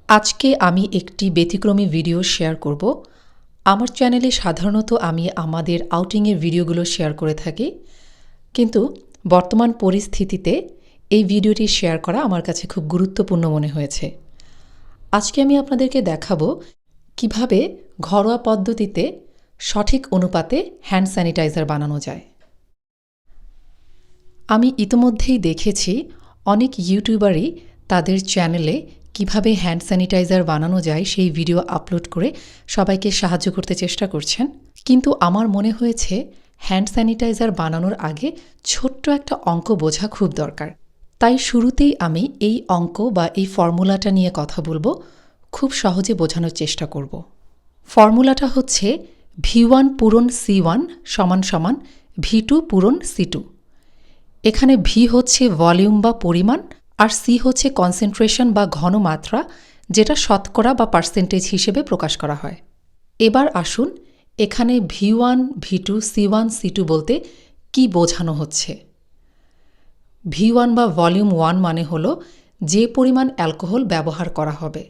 আজকে আমি একটি ব্যতিক্রমী ভিডিও শেয়ার করব। আমার চ্যানেলে সাধারণত আমি আমাদের আউটিংয়ের ভিডিওগুলো শেয়ার করে থাকি, কিন্তু বর্তমান পরিস্থিতিতে এই ভিডিওটি শেয়ার করা আমার কাছে খুব গুরুত্বপূর্ণ মনে হয়েছে। আজকে আমি আপনাদেরকে দেখাবো কিভাবে ঘরোয়া পদ্ধতিতে সঠিক অনুপাতে হ্যান্ড স্যানিটাইজার বানানো যায়। আমি ইতিমধ্যেই দেখেছি অনেক ইউটিউবারই তাদের চ্যানেলে কিভাবে হ্যান্ড স্যানিটাইজার বানানো যায় সেই ভিডিও আপলোড করে সবাইকে সাহায্য করতে চেষ্টা করছেন, কিন্তু আমার মনে হয়েছে হ্যান্ড স্যানিটাইজার বানানোর আগে ছোট্ট একটা অঙ্ক বোঝা খুব দরকার। তাই শুরুতেই আমি এই অঙ্ক বা এই ফর্মুলাটা নিয়ে কথা বলবো, খুব সহজে বোঝানোর চেষ্টা করব। ফর্মুলাটা হচ্ছে V1 পূরণ C1 সমান সমান V2 পূরণ C2। এখানে ভি হচ্ছে ভলিউম বা পরিমাণ, আর সি হচ্ছে কনসেন্ট্রেশন বা ঘনমাত্রা, যেটা শতকরা বা পার্সেন্টেজ হিসেবে প্রকাশ করা হয়। এবার আসুন এখানে V1, V2, C1, C2 বলতে কি বোঝানো হচ্ছে। V1 বা ভলিউম 1 মানে হলো যে পরিমাণ অ্যালকোহল ব্যবহার করা হবে।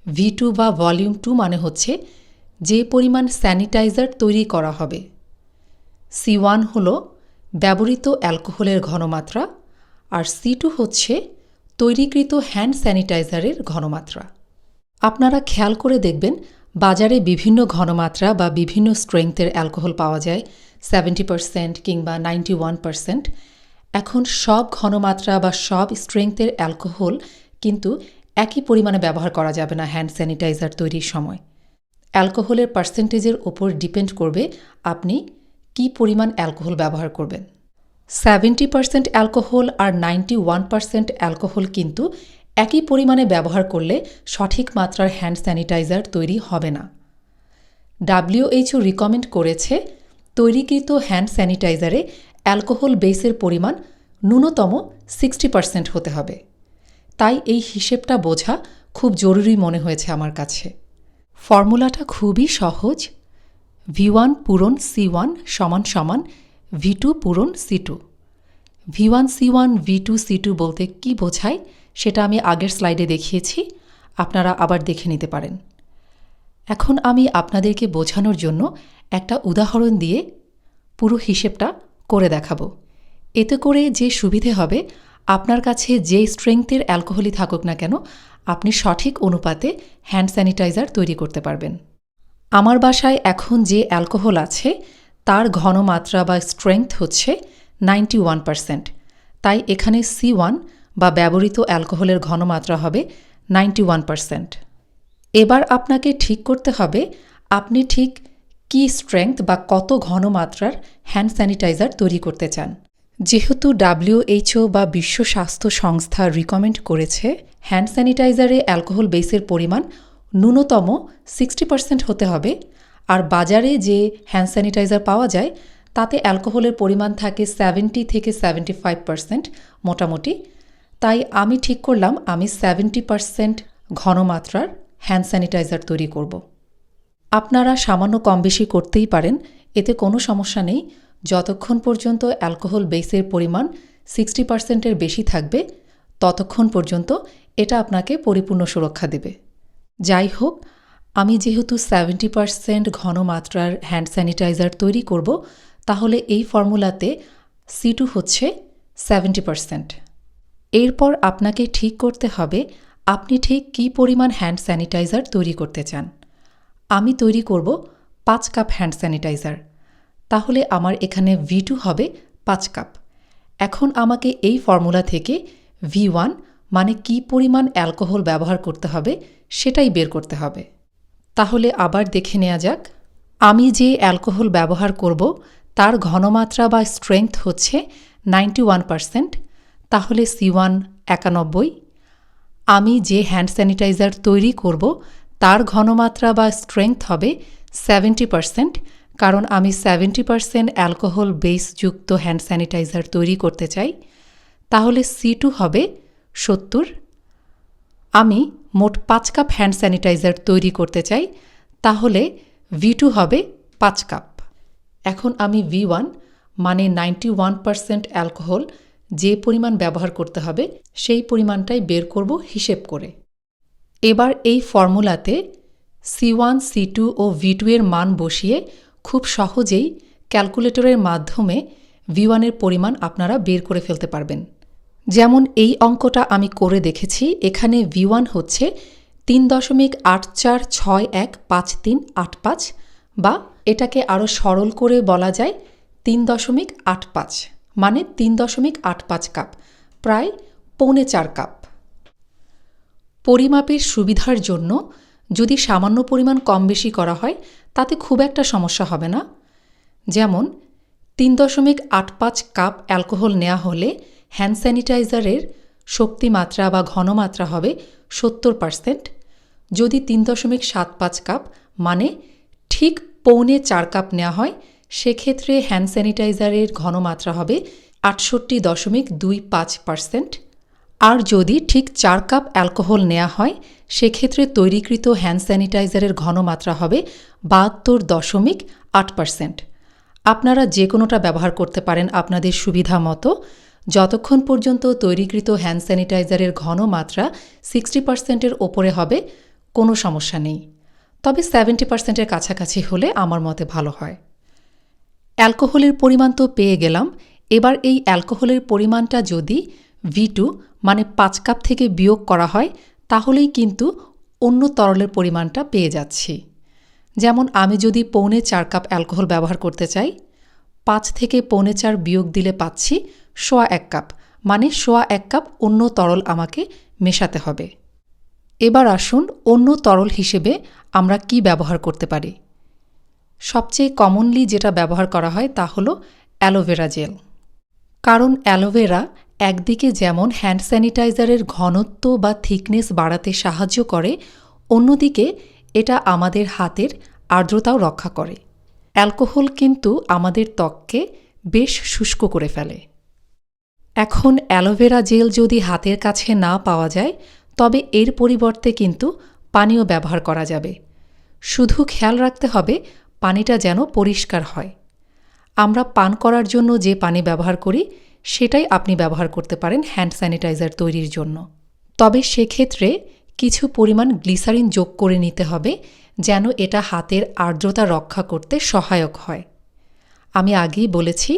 V2 বা ভলিউম 2 মানে হচ্ছে যে পরিমাণ স্যানিটাইজার তৈরি করা হবে। C1 হলো ব্যবহৃত অ্যালকোহলের ঘনমাত্রা, আর C2 হচ্ছে তৈরিকৃত হ্যান্ড স্যানিটাইজারের ঘনমাত্রা। আপনারা খেয়াল করে দেখবেন বাজারে বিভিন্ন ঘনমাত্রা বা বিভিন্ন স্ট্রেংথের অ্যালকোহল পাওয়া যায়, 70% কিংবা 91%। এখন সব ঘনমাত্রা বা সব স্ট্রেংথের অ্যালকোহল কিন্তু একই পরিমাণে ব্যবহার করা যাবে না হ্যান্ড স্যানিটাইজার তৈরির সময়। অ্যালকোহলের পার্সেন্টেজের ওপর ডিপেন্ড করবে আপনি কি পরিমাণ অ্যালকোহল ব্যবহার করবেন। 70% অ্যালকোহল আর 91% অ্যালকোহল কিন্তু একই পরিমাণে ব্যবহার করলে সঠিক মাত্রার হ্যান্ড স্যানিটাইজার তৈরি হবে না। WHO রিকমেন্ড করেছে তৈরিকৃত হ্যান্ড স্যানিটাইজারে অ্যালকোহল বেসের পরিমাণ ন্যূনতম 60% হতে হবে। তাই এই হিসেবটা বোঝা খুব জরুরি মনে হয়েছে আমার কাছে। ফর্মুলাটা খুবই সহজ। V1 পূরণ C1 সমান সমান V2 পূরণ C2। V1 C1 V2 C2 বলতে কি বোঝায় সেটা আমি আগের স্লাইডে দেখিয়েছি, আপনারা আবার দেখে নিতে পারেন। এখন আমি আপনাদেরকে বোঝানোর জন্য একটা উদাহরণ দিয়ে পুরো হিসেবটা করে দেখাবো। এতে করে যে সুবিধে হবে, আপনার কাছে যে স্ট্রেংথের অ্যালকোহলই থাকুক না কেন, আপনি সঠিক অনুপাতে হ্যান্ড স্যানিটাইজার তৈরি করতে পারবেন। আমার বাসায় এখন যে অ্যালকোহল আছে তার ঘনমাত্রা বা স্ট্রেংথ হচ্ছে 91%, তাই এখানে C1 বা ব্যবহৃত অ্যালকোহলের ঘনমাত্রা হবে 91%। এবার আপনাকে ঠিক করতে হবে আপনি ঠিক কি স্ট্রেংথ বা কত ঘনমাত্রার হ্যান্ড স্যানিটাইজার তৈরি করতে চান। যেহেতু WHO বা বিশ্ব স্বাস্থ্য সংস্থা রিকমেন্ড করেছে হ্যান্ড স্যানিটাইজারে অ্যালকোহল বেসের পরিমাণ ন্যূনতম 60% হতে হবে, আর বাজারে যে হ্যান্ড স্যানিটাইজার পাওয়া যায় তাতে অ্যালকোহলের পরিমাণ থাকে 70 থেকে 75% মোটামুটি। তাই আমি ঠিক করলাম আমি 70% ঘনমাত্রার হ্যান্ড স্যানিটাইজার তৈরি করব। আপনারা সামান্য কম বেশি করতেই পারেন, এতে কোনো সমস্যা নেই, যতক্ষণ পর্যন্ত অ্যালকোহল বেসের পরিমাণ 60%-এর বেশি থাকবে ততক্ষণ পর্যন্ত এটা আপনাকে পরিপূর্ণ সুরক্ষা দেবে। যাই হোক, আমি যেহেতু 70% ঘনমাত্রার হ্যান্ড স্যানিটাইজার তৈরি করব, তাহলে এই ফর্মুলাতে C2 হচ্ছে 70%। এরপর আপনাকে ঠিক করতে হবে আপনি ঠিক কী পরিমাণ হ্যান্ড স্যানিটাইজার তৈরি করতে চান। আমি তৈরি করব 5 কাপ হ্যান্ড স্যানিটাইজার, তাহলে আমার এখানে V2 হবে 5 কাপ। এখন আমাকে এই ফর্মুলা থেকে V1 মানে কি পরিমাণ অ্যালকোহল ব্যবহার করতে হবে সেটাই বের করতে হবে। তাহলে আবার দেখে নেওয়া যাক। আমি যে অ্যালকোহল ব্যবহার করব তার ঘনমাত্রা বা স্ট্রেংথ হচ্ছে 91%, তাহলে C1 91। আমি যে হ্যান্ড স্যানিটাইজার তৈরি করব তার ঘনমাত্রা বা স্ট্রেংথ হবে 70%, কারণ আমি 70% অ্যালকোহল বেসযুক্ত হ্যান্ড স্যানিটাইজার তৈরি করতে চাই। তাহলে C2 হবে 70। আমি মোট 5 কাপ হ্যান্ড স্যানিটাইজার তৈরি করতে চাই, তাহলে V2 হবে 5 কাপ। এখন আমি V1 মানে 91% অ্যালকোহল যে পরিমাণ ব্যবহার করতে হবে সেই পরিমাণটাই বের করব হিসেব করে। এবার এই ফর্মুলাতে C1, C2 ও V2 এর মান বসিয়ে খুব সহজেই ক্যালকুলেটরের মাধ্যমে V1 এর পরিমাণ আপনারা বের করে ফেলতে পারবেন। যেমন এই অঙ্কটা আমি করে দেখেছি। এখানে V1 হচ্ছে 3.84615385, বা এটাকে আরও সরল করে বলা যায় 3.85, মানে 3.85 কাপ, প্রায় 3.25 কাপ। পরিমাপের সুবিধার জন্য যদি সামান্য পরিমাণ কম বেশি করা হয় তাতে খুব একটা সমস্যা হবে না। যেমন 3.85 কাপ অ্যালকোহল নেওয়া হলে হ্যান্ড স্যানিটাইজারের শক্তিমাত্রা বা ঘনমাত্রা হবে 70%। যদি 3.75 কাপ মানে ঠিক 3.25 কাপ নেওয়া হয় সেক্ষেত্রে হ্যান্ড স্যানিটাইজারের ঘনমাত্রা হবে 68.25%। আর যদি ঠিক 4 কাপ অ্যালকোহল নেওয়া হয় সেক্ষেত্রে তৈরিকৃত হ্যান্ড স্যানিটাইজারের ঘনমাত্রা হবে 72.8%। আপনারা যে কোনোটা ব্যবহার করতে পারেন আপনাদের সুবিধা মতো, যতক্ষণ পর্যন্ত তৈরিকৃত হ্যান্ড স্যানিটাইজারের ঘনমাত্রা 60%-এর ওপরে হবে কোনো সমস্যা নেই, তবে 70%-এর কাছাকাছি হলে আমার মতে ভালো হয়। অ্যালকোহলের পরিমাণ তো পেয়ে গেলাম। এবার এই অ্যালকোহলের পরিমাণটা যদি V2 মানে 5 কাপ থেকে বিয়োগ করা হয় তাহলেই কিন্তু অন্য তরলের পরিমাণটা পেয়ে যাচ্ছি। যেমন আমি যদি 3.25 কাপ অ্যালকোহল ব্যবহার করতে চাই, 5 থেকে 3.25 বিয়োগ দিলে পাচ্ছি 1.25 কাপ, মানে 1.25 কাপ অন্য তরল আমাকে মেশাতে হবে। এবার আসুন অন্য তরল হিসেবে আমরা কি ব্যবহার করতে পারি। সবচেয়ে কমনলি যেটা ব্যবহার করা হয় তা হলো অ্যালোভেরা জেল। কারণ অ্যালোভেরা একদিকে যেমন হ্যান্ড স্যানিটাইজারের ঘনত্ব বা থিকনেস বাড়াতে সাহায্য করে, অন্যদিকে এটা আমাদের হাতের আর্দ্রতাও রক্ষা করে। অ্যালকোহল কিন্তু আমাদের ত্বককে বেশ শুষ্ক করে ফেলে। এখন অ্যালোভেরা জেল যদি হাতের কাছে না পাওয়া যায় তবে এর পরিবর্তে কিন্তু পানিও ব্যবহার করা যাবে। শুধু খেয়াল রাখতে হবে পানিটা যেন পরিষ্কার হয়। আমরা পান করার জন্য যে পানি ব্যবহার করি সেটাই আপনি ব্যবহার করতে পারেন হ্যান্ড স্যানিটাইজার তৈরির জন্য। তবে সেক্ষেত্রে কিছু পরিমাণ গ্লিসারিন যোগ করে নিতে হবে যেন এটা হাতের আর্দ্রতা রক্ষা করতে সহায়ক হয়। আমি আগেই বলেছি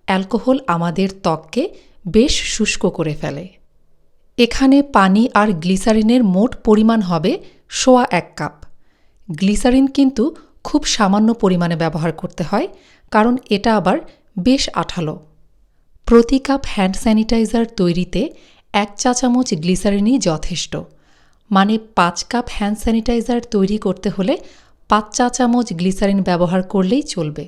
অ্যালকোহল আমাদের ত্বককে বেশ শুষ্ক করে ফেলে। এখানে পানি আর গ্লিসারিনের মোট পরিমাণ হবে 1.25 কাপ। গ্লিসারিন কিন্তু খুব সামান্য পরিমাণে ব্যবহার করতে হয়, কারণ এটা আবার বেশ আঠালো। প্রতি কাপ হ্যান্ড স্যানিটাইজার তৈরিতে 1 চা চামচ গ্লিসারিনই যথেষ্ট, মানে 5 কাপ হ্যান্ড স্যানিটাইজার তৈরি করতে হলে 5 চা চামচ গ্লিসারিন ব্যবহার করলেই চলবে।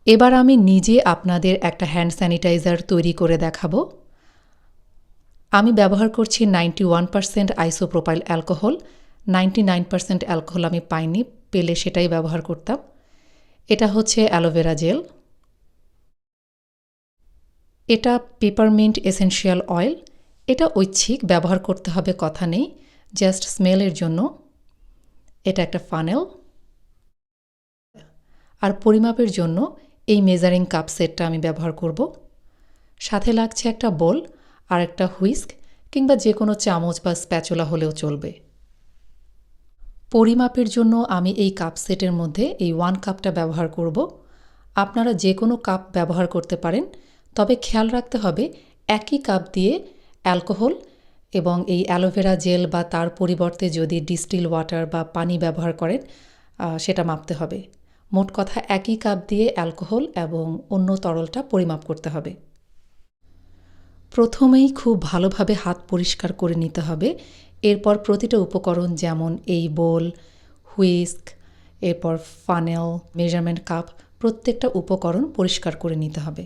এবার আমি নিজে আপনাদের একটা হ্যান্ড স্যানিটাইজার তৈরি করে দেখাবো। আমি ব্যবহার করছি 91% আইসোপ্রোপাইল অ্যালকোহল। 99% অ্যালকোহল আমি পাইনি, পেলে সেটাই ব্যবহার করতাম। এটা হচ্ছে অ্যালোভেরা জেল। এটা পেপারমিন্ট এসেনশিয়াল অয়েল। এটা ঐচ্ছিক, ব্যবহার করতে হবে কথা নেই, জাস্ট স্মেলের জন্য। এটা একটা ফানেল। আর পরিমাপের জন্য এই মেজারিং কাপ সেটটা আমি ব্যবহার করব। সাথে লাগছে একটা বোল আর একটা হুইস্ক কিংবা যে কোনো চামচ বা স্প্যাচুলা হলেও চলবে। পরিমাপের জন্য আমি এই কাপ সেটের মধ্যে এই 1 কাপটা ব্যবহার করব। আপনারা যে কোনো কাপ ব্যবহার করতে পারেন, তবে খেয়াল রাখতে হবে একই কাপ দিয়ে অ্যালকোহল এবং এই অ্যালোভেরা জেল বা তার পরিবর্তে যদি ডিস্টিল ওয়াটার বা পানি ব্যবহার করেন সেটা মাপতে হবে। মোট কথা একই কাপ দিয়ে অ্যালকোহল এবং অন্য তরলটা পরিমাপ করতে হবে। প্রথমেই খুব ভালোভাবে হাত পরিষ্কার করে নিতে হবে। এরপর প্রতিটা উপকরণ, যেমন এই বোল, হুইস্ক, এরপর ফানেল, মেজারমেন্ট কাপ, প্রত্যেকটা উপকরণ পরিষ্কার করে নিতে হবে।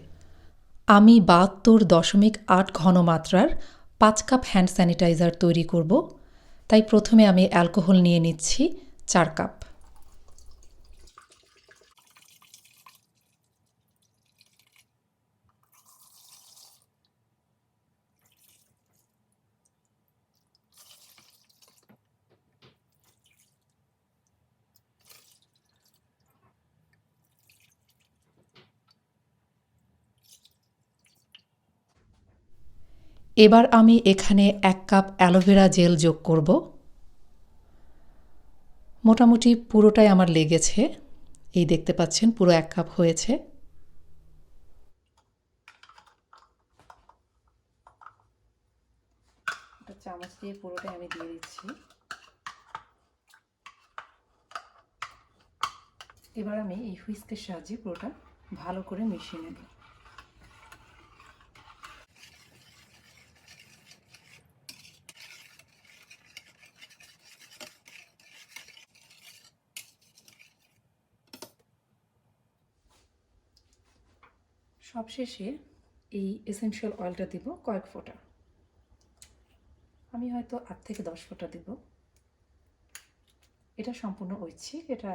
আমি 72.8 ঘনমাত্রার 5 কাপ হ্যান্ড স্যানিটাইজার তৈরি করব, তাই প্রথমে আমি অ্যালকোহল নিয়ে নিচ্ছি 4 কাপ। এবার আমি এখানে 1 কাপ অ্যালোভেরা জেল যোগ করব। মোটামুটি পুরোটাই আমার লেগেছে। এই দেখতে পাচ্ছেন পুরো 1 কাপ হয়েছে। একটা চামচ দিয়ে পুরোটাই আমি দিয়ে দিচ্ছি। এবার আমি এই হুইস্কের সাহায্যে পুরোটা ভালো করে মিশিয়ে নেব। সবশেষে এই এসেনশিয়াল অয়েলটা দিব কয়েক ফোঁটা। আমি হয়তো 8 থেকে 10 ফোঁটা দিব। এটা সম্পূর্ণ ঐচ্ছিক, এটা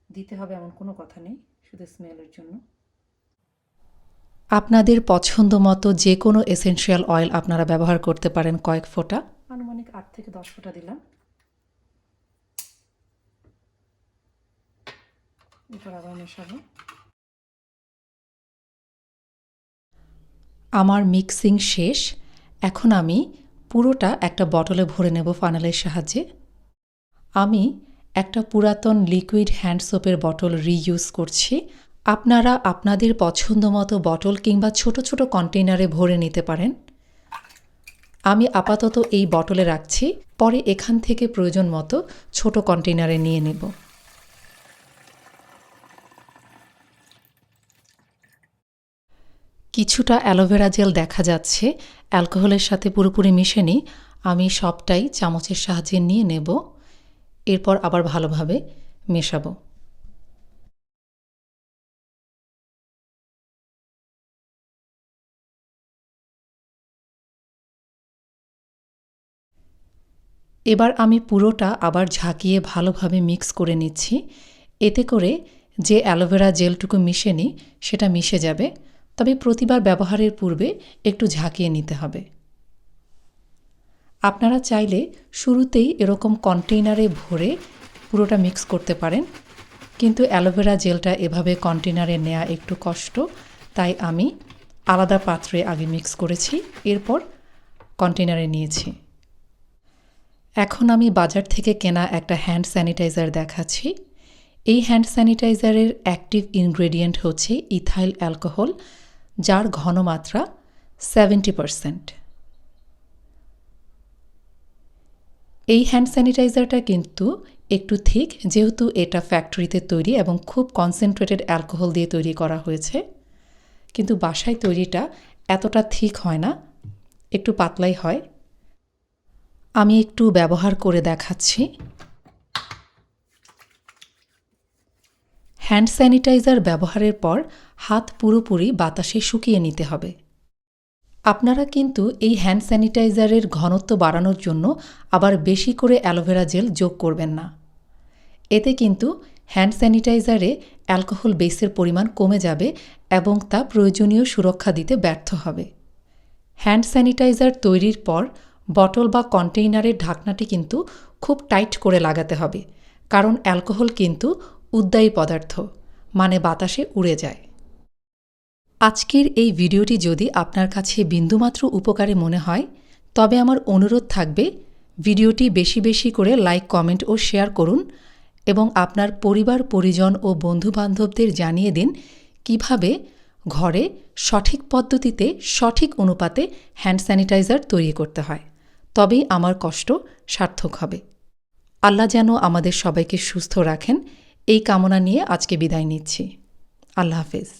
দিতে হবে এমন কোনো কথা নেই, শুধু স্মেলের জন্য। আপনাদের পছন্দ মতো যে কোনো এসেনশিয়াল অয়েল আপনারা ব্যবহার করতে পারেন কয়েক ফোঁটা। আনুমানিক 8 থেকে 10 ফোঁটা দিলাম। এরপর আবার মেশাবো। আমার মিক্সিং শেষ। এখন আমি পুরোটা একটা বটলে ভরে নেব ফানেলের সাহায্যে। আমি একটা পুরাতন লিকুইড হ্যান্ড সোপের বটল রিইউজ করছি। আপনারা আপনাদের পছন্দ মতো বটল কিংবা ছোট ছোট কন্টেইনারে ভরে নিতে পারেন। আমি আপাতত এই বটলে রাখছি, পরে এখান থেকে প্রয়োজন মতো ছোট কন্টেইনারে নিয়ে নেব। কিছুটা অ্যালোভেরা জেল দেখা যাচ্ছে, অ্যালকোহলের সাথে পুরোপুরি মিশেনি। আমি সবটাই চামচের সাহায্যে নিয়ে নেব, এরপর আবার ভালোভাবে মেশাবো। এবার আমি পুরোটা আবার ঝাঁকিয়ে ভালোভাবে মিক্স করে নিচ্ছি। এতে করে যে অ্যালোভেরা জেলটুকু মিশেনি সেটা মিশে যাবে, তবে প্রতিবার ব্যবহারের পূর্বে একটু ঝাঁকিয়ে নিতে হবে। আপনারা চাইলে শুরুতেই এরকম কন্টেইনারে ভরে পুরোটা মিক্স করতে পারেন, কিন্তু অ্যালোভেরা জেলটা এভাবে কন্টেইনারে নেওয়া একটু কষ্ট, তাই আমি আলাদা পাত্রে আগে মিক্স করেছি, এরপর কন্টেইনারে নিয়েছি। এখন আমি বাজার থেকে কেনা একটা হ্যান্ড স্যানিটাইজার দেখাচ্ছি। এই হ্যান্ড স্যানিটাইজারের অ্যাক্টিভ ইনগ্রেডিয়েন্ট হচ্ছে ইথাইল অ্যালকোহল, যার ঘনমাত্রা 70%। এই হ্যান্ড স্যানিটাইজারটা কিন্তু একটু থিক, যেহেতু এটা ফ্যাক্টরিতে তৈরি এবং খুব কনসেন্ট্রেটেড অ্যালকোহল দিয়ে তৈরি করা হয়েছে। কিন্তু বাসায় তৈরিটা এতটা থিক হয় না, একটু পাতলাই হয়। আমি একটু ব্যবহার করে দেখাচ্ছি। হ্যান্ড স্যানিটাইজার ব্যবহারের পর হাত পুরোপুরি বাতাসে শুকিয়ে নিতে হবে। আপনারা কিন্তু এই হ্যান্ড স্যানিটাইজারের ঘনত্ব বাড়ানোর জন্য আবার বেশি করে অ্যালোভেরা জেল যোগ করবেন না। এতে কিন্তু হ্যান্ড স্যানিটাইজারে অ্যালকোহল বেসের পরিমাণ কমে যাবে এবং তা প্রয়োজনীয় সুরক্ষা দিতে ব্যর্থ হবে। হ্যান্ড স্যানিটাইজার তৈরির পর বটল বা কন্টেইনারের ঢাকনাটি কিন্তু খুব টাইট করে লাগাতে হবে, কারণ অ্যালকোহল কিন্তু উদ্বায়ী পদার্থ, মানে বাতাসে উড়ে যায়। আজকের এই ভিডিওটি যদি আপনার কাছে বিন্দুমাত্র উপকারী মনে হয়, তবে আমার অনুরোধ থাকবে ভিডিওটি বেশি বেশি করে লাইক, কমেন্ট ও শেয়ার করুন এবং আপনার পরিবার, পরিজন ও বন্ধুবান্ধবদের জানিয়ে দিন কিভাবে ঘরে সঠিক পদ্ধতিতে, সঠিক অনুপাতে হ্যান্ড স্যানিটাইজার তৈরি করতে হয়। তবেই আমার কষ্ট সার্থক হবে। আল্লাহ যেন আমাদের সবাইকে সুস্থ রাখেন, এই কামনা নিয়ে আজকে বিদায় নিচ্ছি। আল্লাহ হাফেজ।